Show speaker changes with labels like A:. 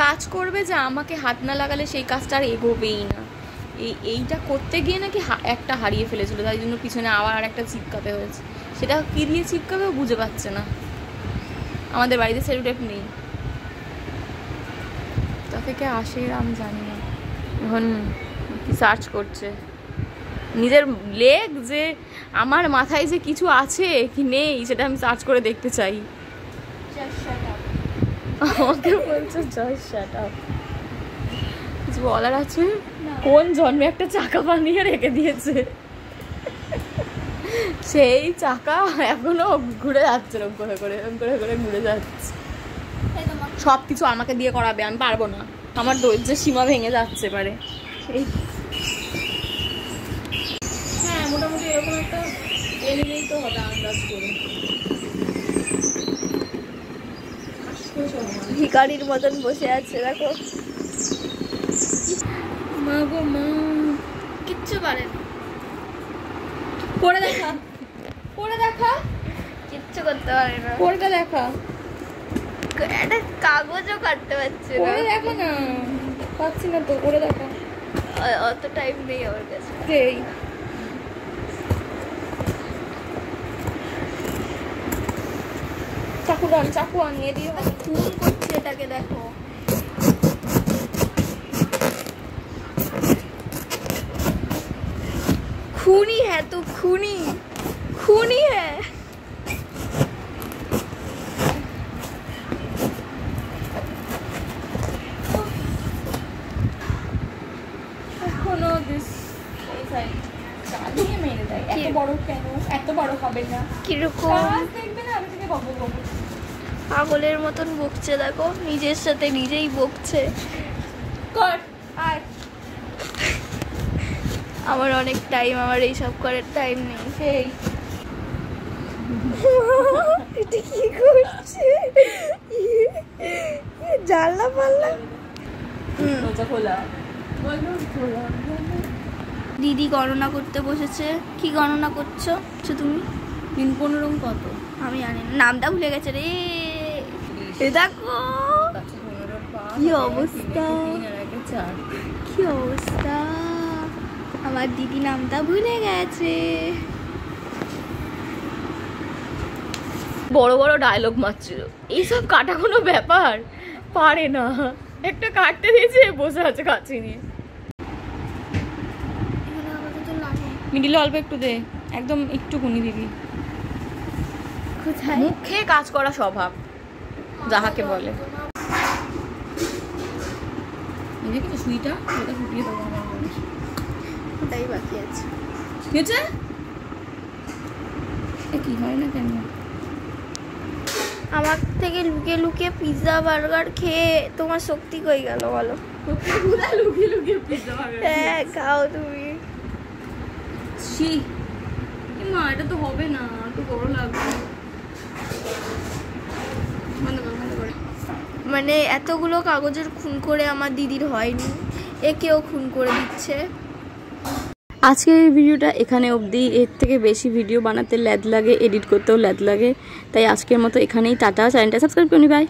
A: কাজ করবে যে আমাকে হাত না লাগালে সেই কাজটা আর এগোবেই না। এইটা করতে গিয়ে নাকি একটা হারিয়ে ফেলেছিল, তাই জন্য পিছনে আবার আর একটা চিপকাতে হয়েছে। সেটা কী দিয়ে চিপকাবেও বুঝে পাচ্ছে না। আমাদের বাড়িতে সেলুটেপ নেই, তা থেকে আসে আমি জানি না। এখন কি সার্চ করছে নিজের লেগ, যে আমার মাথায় যে কিছু আছে কি নেই সেটা আমি সার্চ করে দেখতে চাই। আমাকে বলছে জাস্ট শাট আপ। কিছু বলার আছে? কোন জন্মে একটা চাকা বানিয়ে রেখে দিয়েছে, সেই চাকা এখনো ঘুরে যাচ্ছে, এরকম করে করে এরকম করে করে ঘুরে যাচ্ছে। সব কিছু আমাকে দিয়ে করাবে, আমি পারবো না, আমার ধৈর্যের সীমা ভেঙে যাচ্ছে পারে। এই হ্যাঁ, মোটামুটি এরকম একটা এলিমেই তো হবে আন্দাজ করে। ভিখারির মতন বসে আছে দেখো। মা গো মা, কিচ্ছু পারে না। পড়ে দেখা, পড়ে দেখা, কিচ্ছু করতে পারে না। পড়ে দেখা, একটা কাগজও কাটতে পারছে না। পড়ে দেখা না, পাচ্ছি না তো, পড়ে দেখা। অত টাইম নেই আমার কাছে। এই চাকু আনিয়ে দিও। খুন করছে এটাকে, দেখো। खूनी है तू, खूनी खूनी है। পাগলের মতন বকছে দেখো, নিজের সাথে নিজেই বকছে। আমার অনেক টাইম, আমার এইসব করার টাইম নেই। সেই এটা কি করছে, জানলা পাল্লা দিদি গণনা করতে বসেছে। কি গণনা করছো তুমি? 3-15 কত আমি জানি না, নামটা ভুলে গেছে রে। দেখো কি অবস্থা, কি অবস্থা, আমার দিদি নামটা ভুলে গেছে। বড় বড় ডায়লগ মারছিল, এইসব কাটা কোনো ব্যাপার পারে না। একটা কাটতে দিয়েছে, বসে আছে কাছে নিয়ে। মিডিলে অল্প একটু দে, একদম একটুকুনি দিবি। মুখে কাজ করা স্বভাব যাহাকে বলে। দেখেছো সুইটা, ওটা ফুটিয়ে দেবো, ওটাই বাকি আছে। কি হচ্ছে? কি হয় না কেন? আমার থেকে লুকিয়ে লুকিয়ে পিৎজা বার্গার খেয়ে তোমার শক্তি কই গেল বলো? লুকিয়ে লুকিয়ে পিৎজা বার্গার, হ্যাঁ খাও তুমি। মা এটা তো হবে না, তো বড় লাগবে। মানে এতগুলো কাগজের খুন করে আমার দিদির হয়নি, একেও খুন করে দিচ্ছে। আজকের এই ভিডিওটা এখানে অবধি। এর থেকে বেশি ভিডিও বানাতে ল্যাদ লাগে, এডিট করতেও ল্যাদ লাগে, তাই আজকের মতো এখানেই টাটা। চ্যানেলটা সাবস্ক্রাইব করুন, বাই।